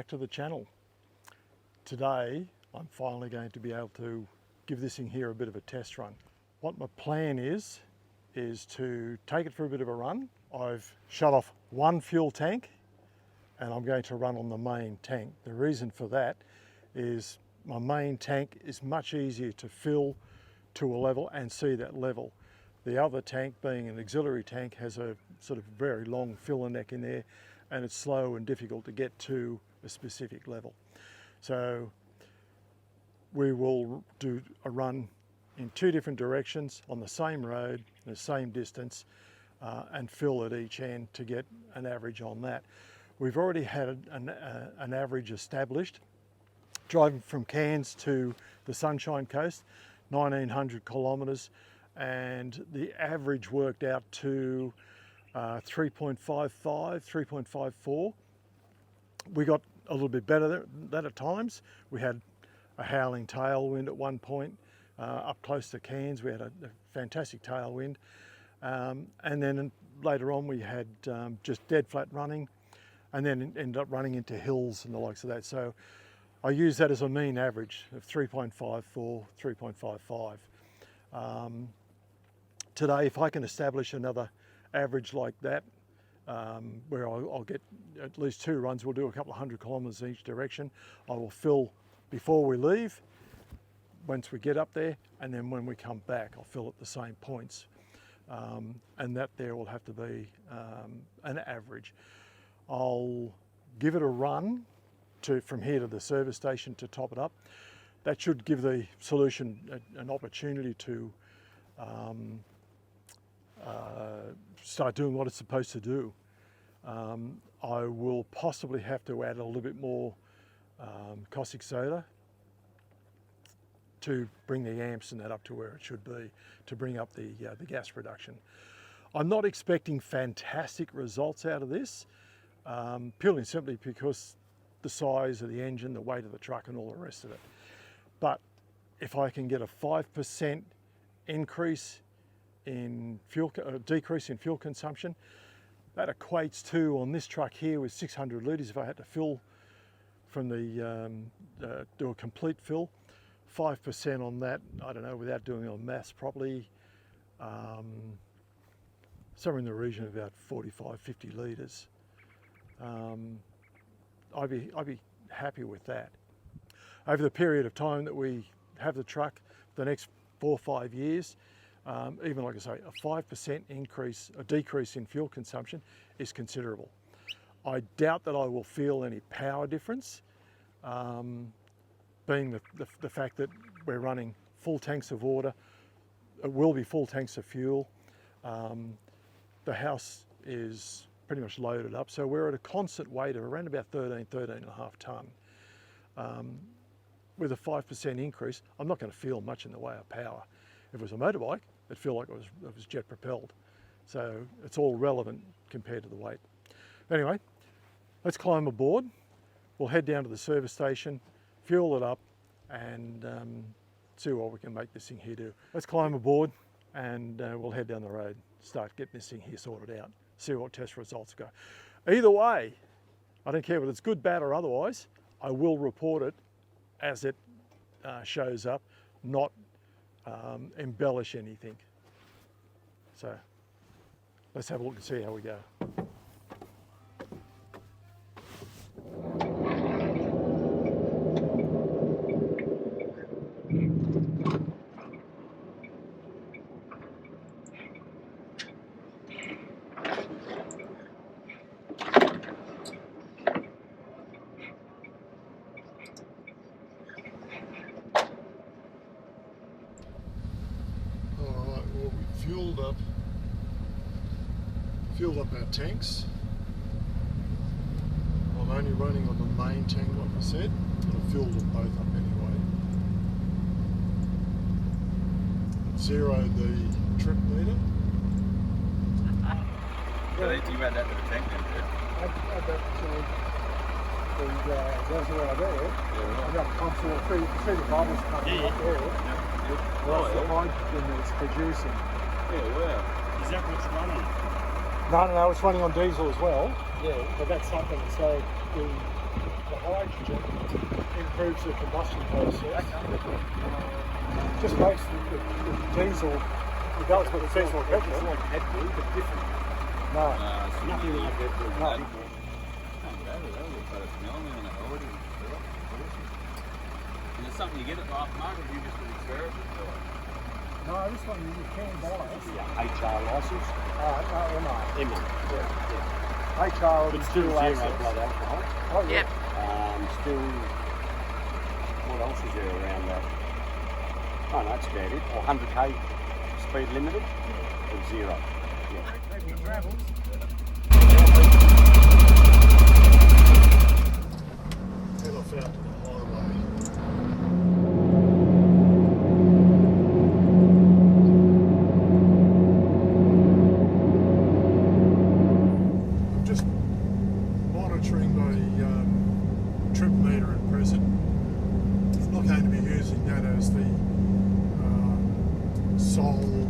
back to the channel. Today I'm finally going to be able to give this thing here a bit of a test run. What my plan is to take it for a bit of a run. I've shut off one fuel tank and I'm going to run on the main tank. The reason for that is my main tank is much easier to fill to a level and see that level. The other tank, being an auxiliary tank, has a sort of very long filler neck in there and it's slow and difficult to get to a specific level. So we will do a run in two different directions on the same road, the same distance, and fill at each end to get an average on that. We've already had an average established. Driving from Cairns to the Sunshine Coast, 1900 kilometres, and the average worked out to 3.55, 3.54. We got a little bit better than that at times. We had a howling tailwind at one point up close to Cairns. We had a fantastic tailwind, and then later on we had just dead flat running, and then ended up running into hills and the likes of that. So I use that as a mean average of 3.54, 3.55. Today, if I can establish another average like that, where I'll get at least two runs, we'll do a couple of 100 kilometres in each direction. I will fill before we leave, once we get up there, and then when we come back, I'll fill at the same points. And that there will have to be an average. I'll give it a run from here to the service station to top it up. That should give the solution an opportunity to start doing what it's supposed to do. I will possibly have to add a little bit more caustic soda to bring the amps and that up to where it should be, to bring up the gas production. I'm not expecting fantastic results out of this, purely and simply because the size of the engine, the weight of the truck and all the rest of it. But if I can get a 5% increase in fuel, decrease in fuel consumption, that equates to, on this truck here with 600 litres, if I had to fill from the, do a complete fill, 5% on that, I don't know, without doing it on maths properly, somewhere in the region of about 45, 50 litres. I'd be happy with that. Over the period of time that we have the truck, the next 4 or 5 years, even like I say, a 5% increase, a decrease in fuel consumption is considerable. I doubt that I will feel any power difference, being the fact that we're running full tanks of water. It will be full tanks of fuel. The house is pretty much loaded up, so we're at a constant weight of around about 13.5 tonne. With a 5% increase, I'm not going to feel much in the way of power. If it was a motorbike, it'd feel like it was jet propelled. So it's all relevant compared to the weight. Anyway, let's climb aboard. We'll head down to the service station, fuel it up, and see what we can make this thing here do. Let's climb aboard and we'll head down the road, start getting this thing here sorted out, see what test results go. Either way, I don't care whether it's good, bad or otherwise, I will report it as it shows up, not embellish anything. So let's have a look and see how we go. Filled up our tanks. I'm only running on the main tank, like I said, and I filled them both up anyway. Zeroed the trip meter. So you add that to the tank then too? Add that to the reservoir there. Yeah, And that pumps all through. You can see the bubbles coming up there. That's the hydrogen that it's producing. Yeah, wow. Is that what's running? No, it's running on diesel as well. Yeah, but that's something. So the hydrogen improves the combustion process. Just makes the diesel, regardless whether it's diesel or petrol. It's like petrol, but different. No. Nothing like petrol. No. And it's something you get at the aftermarket, you just refer it to it. No, this one you can buy. Yeah, HR license. MR. Emma. Yeah. HR But still dual zero access. blood alcohol. Oh, yeah. Still, what else is there around that? Oh, no, that's about it. Or 100k speed limited or zero. Yeah. Head off out to the highway. I'm just monitoring the trip meter at present. I'm not going to be using that as the sole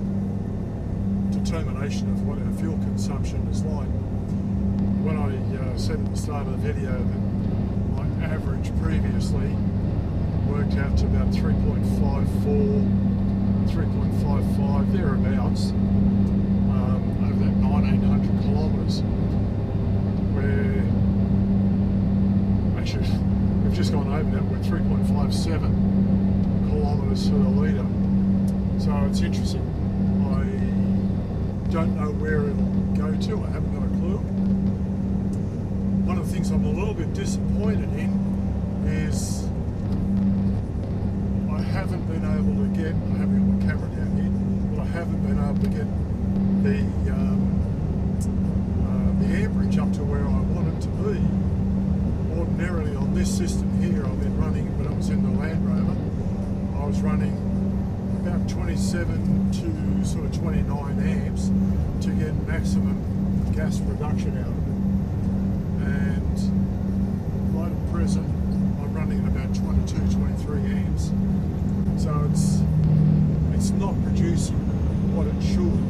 determination of what our fuel consumption is like. When I said at the start of the video that my average previously worked out to about 3.54, 3.55, thereabouts, over that 1900 kilometres, where actually we've just gone over that, we're 3.57 kilometres per litre. So it's interesting. I don't know where it'll go to, I haven't got a clue. One of the things I'm a little bit disappointed in is I haven't been able to get, I haven't got my camera down here, but I haven't been able to get the amperage up to where I want it to be. Ordinarily on this system here, I've been running, when I was in the Land Rover, I was running about 27 to sort of 29 amps to get maximum gas production out of it. And right at present, I'm running at about 22, 23 amps. So it's not producing what it should.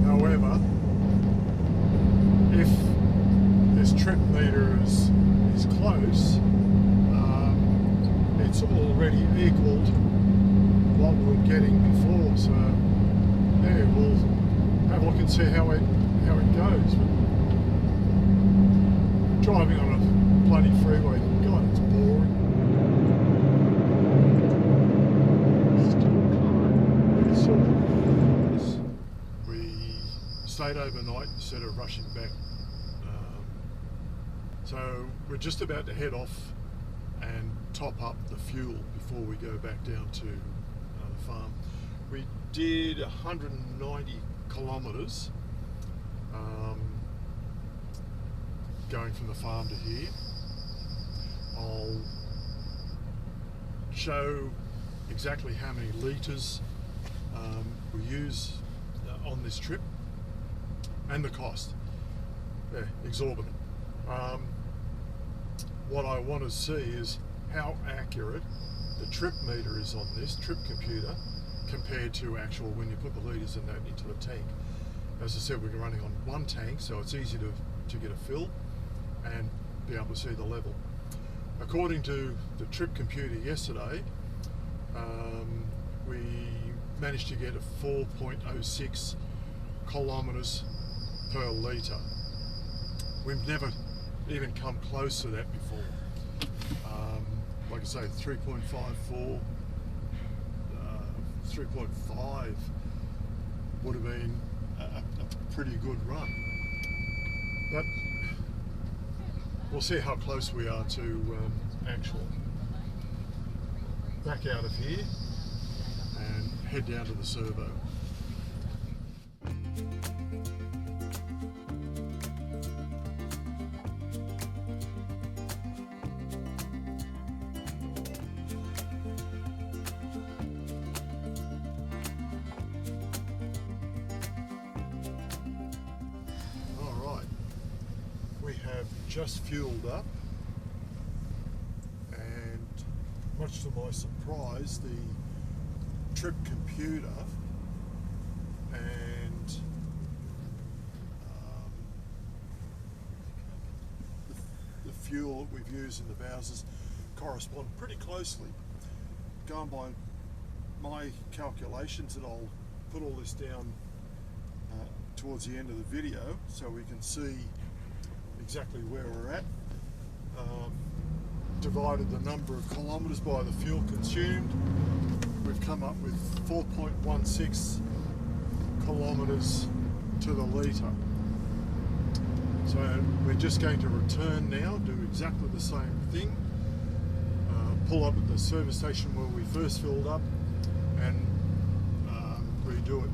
However, if this trip meter is close, it's already equaled what we were getting before. So yeah, we'll have a look and see how it goes. But driving on a bloody freeway, God, it's boring. We stayed overnight instead of rushing back. So we're just about to head off and top up the fuel before we go back down to the farm. We did 190 kilometres going from the farm to here. I'll show exactly how many litres we use on this trip and the cost. Yeah, exorbitant. What I want to see is how accurate the trip meter is on this trip computer compared to actual when you put the litres and that into the tank. As I said, we're running on one tank, so it's easy to get a fill and be able to see the level. According to the trip computer yesterday, we managed to get a 4.06 kilometres per litre. We've never even come close to that before. Like I say, 3.54, 3.5 would have been a pretty good run. But we'll see how close we are to actual. Back out of here and head down to the servo. Just fueled up, and much to my surprise, the trip computer and fuel that we've used in the Bowsers correspond pretty closely. Going by my calculations, and I'll put all this down towards the end of the video so we can see exactly where we're at. Divided the number of kilometres by the fuel consumed, we've come up with 4.16 kilometres to the litre. So we're just going to return now, do exactly the same thing, pull up at the service station where we first filled up and redo it.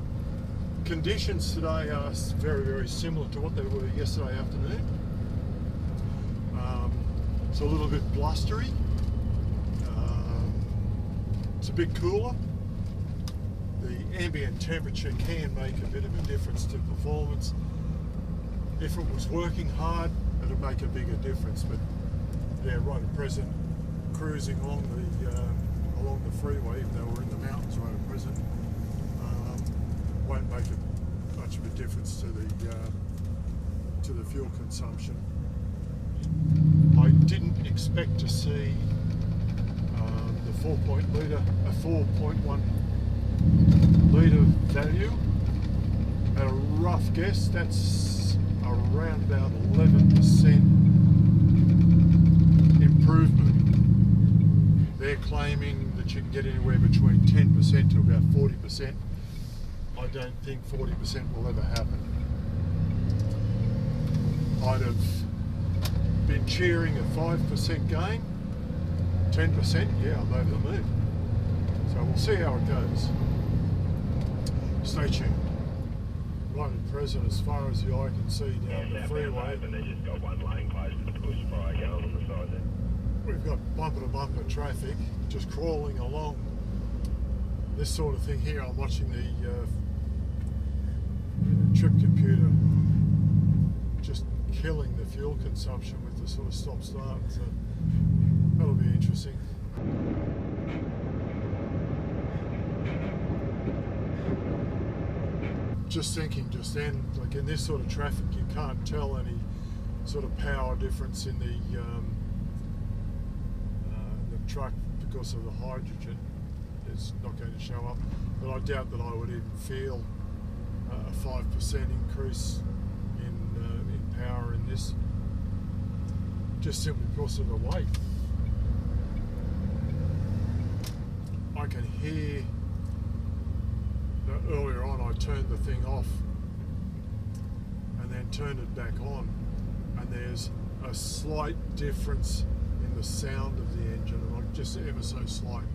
Conditions today are very, very similar to what they were yesterday afternoon. It's a little bit blustery. It's a bit cooler. The ambient temperature can make a bit of a difference to performance. If it was working hard, it would make a bigger difference. But yeah, right at present, cruising along the freeway, even though we're in the mountains right at present, won't make much of a difference to the fuel consumption. I didn't expect to see the 4.1 litre value. At a rough guess, that's around about 11% improvement. They're claiming that you can get anywhere between 10% to about 40%. I don't think 40% will ever happen. I'd have been cheering a 5% gain. 10%, yeah, I'm over the moon. So we'll see how it goes. Stay tuned. Right at present, as far as the eye can see down the freeway, just got one lane closed to the bushfire going on the side there. We've got bumper-to-bumper traffic just crawling along. This sort of thing here, I'm watching the trip computer just killing the fuel consumption with the sort of stop-start. So that'll be interesting. Just thinking just then, like in this sort of traffic, you can't tell any sort of power difference in the truck because of the hydrogen. It's not going to show up, but I doubt that I would even feel a 5% increase in power in this, just simply because of the weight. I can hear, earlier on I turned the thing off and then turned it back on, and there's a slight difference in the sound of the engine, like just ever so slight.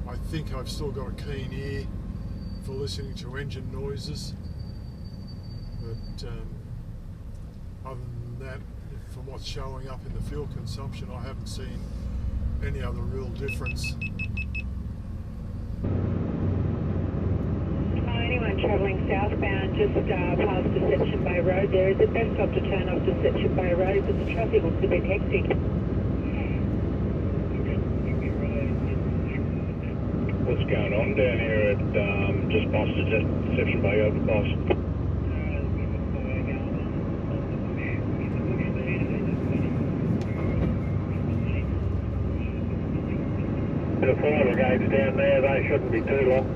I think I've still got a keen ear for listening to engine noises, but other than that, from what's showing up in the fuel consumption, I haven't seen any other real difference. Anyone travelling southbound just past Deception Bay Road there, is it best stop to turn off Deception Bay Road because the traffic looks a bit hectic? What's going on down here at just past Deception Bay overpass? The fire brigade's down there, they shouldn't be too long.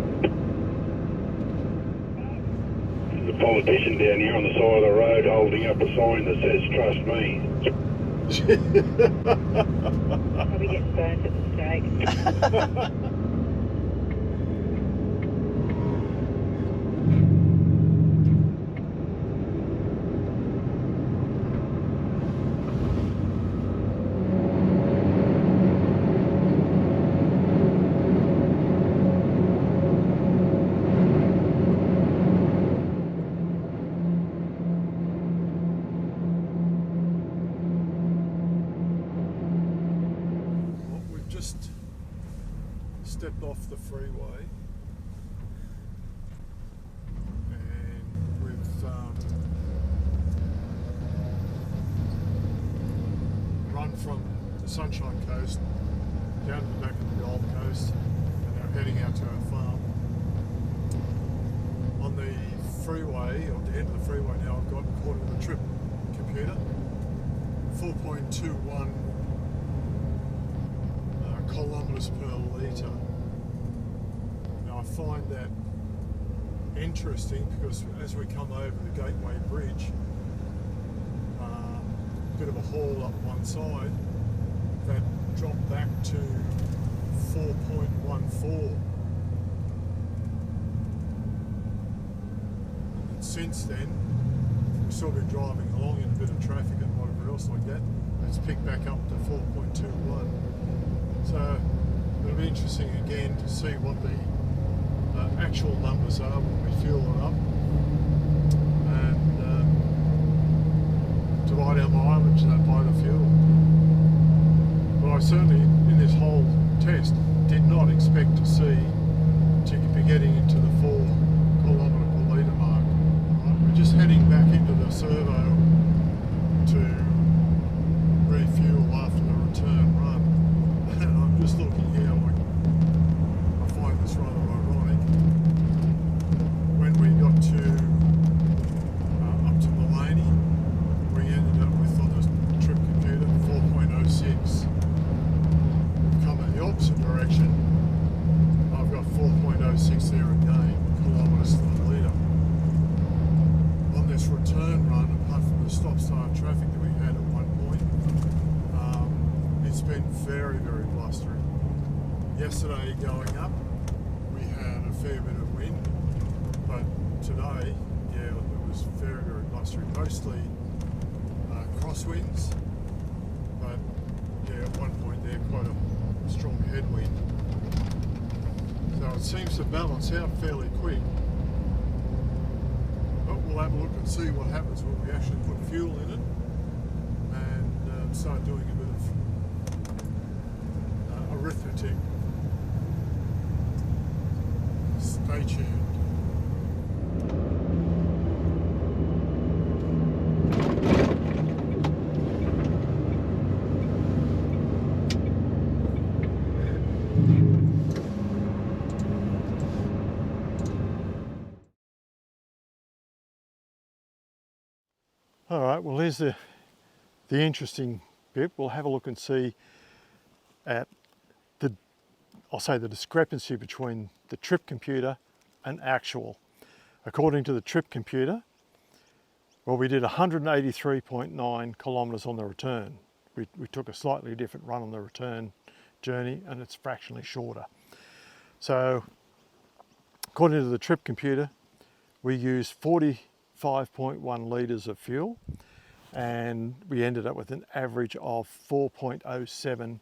There's a politician down here on the side of the road holding up a sign that says, "Trust me." Probably getting burnt at the stake. Stepped off the freeway and we've run from the Sunshine Coast down to the back of the Gold Coast and now heading out to our farm. On the freeway, or the end of the freeway now, I've got, according to the trip computer, 4.21 kilometres per litre. Now I find that interesting because as we come over the Gateway Bridge, bit of a haul up one side, that dropped back to 4.14. And since then, we've still been driving along in a bit of traffic and whatever else like that. It's picked back up to 4.21. So it'll be interesting again to see what the actual numbers are when we fuel it up. And divide our mileage by the fuel. But I certainly, in this whole test, did not expect to be getting into the 4 kilometre per litre mark. Right? We're just heading back into the servo to refuel after the return run. And I'm just looking here, like, I find this rather ironic. When we got up to Maloney, we ended up with, on the trip computer, 4.06. We've come in the opposite direction. I've got 4.06 there again, kilometres to the litre. On this return run, apart from the stop-start traffic that we had at one point, it's been very, very blustery. Yesterday going up, we had a fair bit of wind, but today, yeah, it was very, very blustery. Mostly crosswinds, but yeah, at one point there, quite a strong headwind. So it seems to balance out fairly quick. But we'll have a look and see what happens when we actually put fuel in it and start doing a bit of arithmetic. Stay tuned. All right, well, here's the interesting bit. We'll have a look and see at I'll say the discrepancy between the trip computer and actual. According to the trip computer, well, we did 183.9 kilometres on the return. We took a slightly different run on the return journey and it's fractionally shorter. So according to the trip computer, we used 45.1 litres of fuel and we ended up with an average of 4.07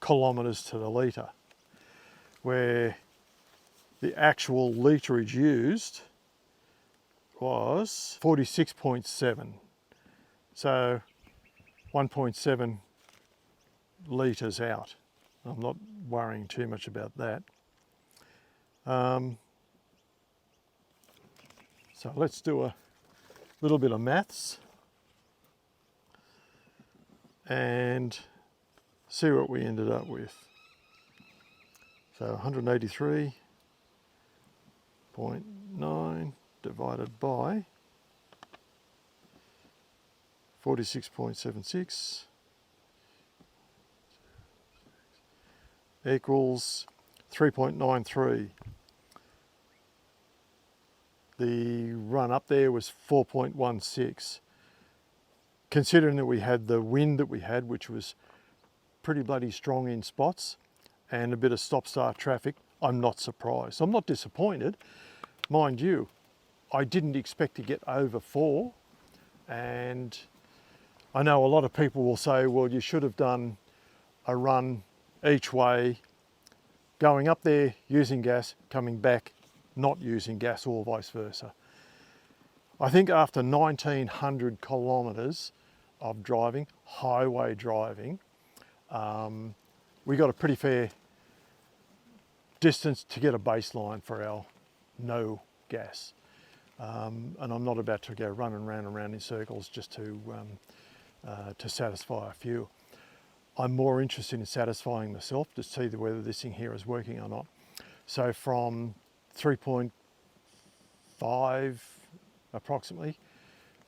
kilometres to the litre, where the actual literage used was 46.7. So 1.7 litres out. I'm not worrying too much about that. So let's do a little bit of maths and see what we ended up with. So 183.9 divided by 46.76 equals 3.93. The run up there was 4.16. Considering that we had the wind that we had, which was pretty bloody strong in spots, and a bit of stop-start traffic, I'm not surprised. I'm not disappointed. Mind you, I didn't expect to get over 4, and I know a lot of people will say, well, you should have done a run each way, going up there using gas, coming back not using gas, or vice versa. I think after 1900 kilometres of driving, highway driving, we got a pretty fair distance to get a baseline for our no gas. And I'm not about to go running round and round in circles just to satisfy a few. I'm more interested in satisfying myself to see whether this thing here is working or not. So from 3.5 approximately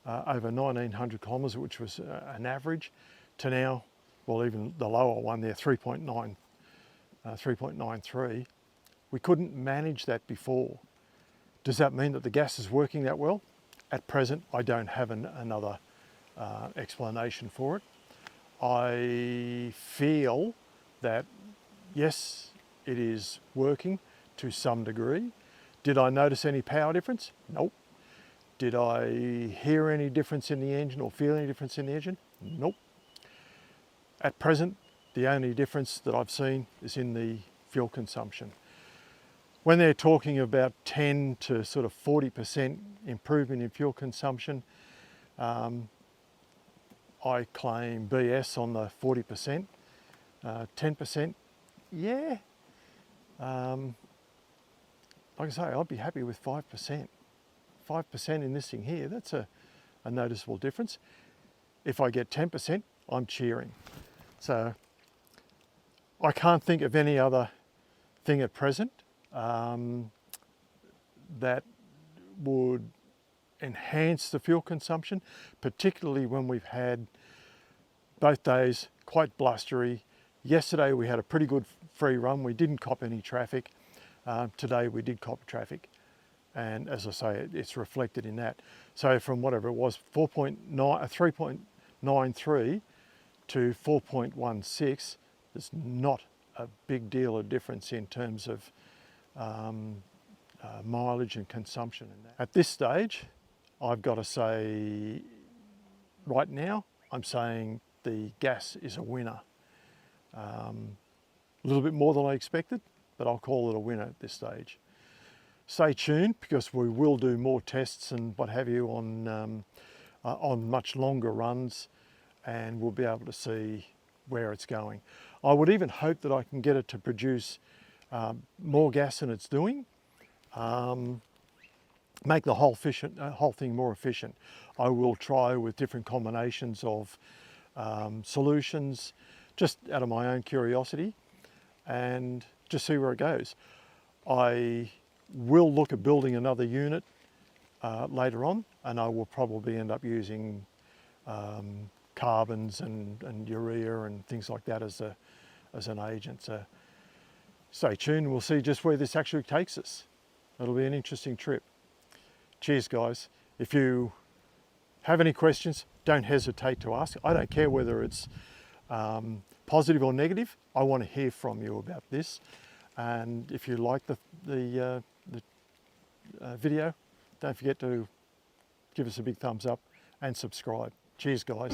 over 1900 kilometres, which was an average, to now, well, even the lower one there, 3.9, 3.93, we couldn't manage that before. Does that mean that the gas is working that well? At present, I don't have another explanation for it. I feel that, yes, it is working to some degree. Did I notice any power difference? Nope. Did I hear any difference in the engine or feel any difference in the engine? Nope. At present, the only difference that I've seen is in the fuel consumption. When they're talking about 10 to sort of 40% improvement in fuel consumption, I claim BS on the 40%. 10%, yeah. Like I say, I'd be happy with 5%. 5% in this thing here, that's a noticeable difference. If I get 10%, I'm cheering. So I can't think of any other thing at present that would enhance the fuel consumption, particularly when we've had both days quite blustery. Yesterday we had a pretty good free run. We didn't cop any traffic. Today we did cop traffic. And as I say, it's reflected in that. So from whatever it was, 3.93 to 4.16, there's not a big deal of difference in terms of mileage and consumption. At this stage, I've got to say, right now, I'm saying the gas is a winner. A little bit more than I expected, but I'll call it a winner at this stage. Stay tuned, because we will do more tests and what have you on much longer runs, and we'll be able to see where it's going. I would even hope that I can get it to produce more gas than it's doing, make the whole thing more efficient. I will try with different combinations of solutions, just out of my own curiosity, and just see where it goes. I will look at building another unit later on, and I will probably end up using carbons and urea and things like that as an agent. So stay tuned, we'll see just where this actually takes us. It'll be an interesting trip. Cheers, guys. If you have any questions, don't hesitate to ask. I don't care whether it's positive or negative. I want to hear from you about this. And if you like the video, don't forget to give us a big thumbs up and subscribe. Cheers, guys.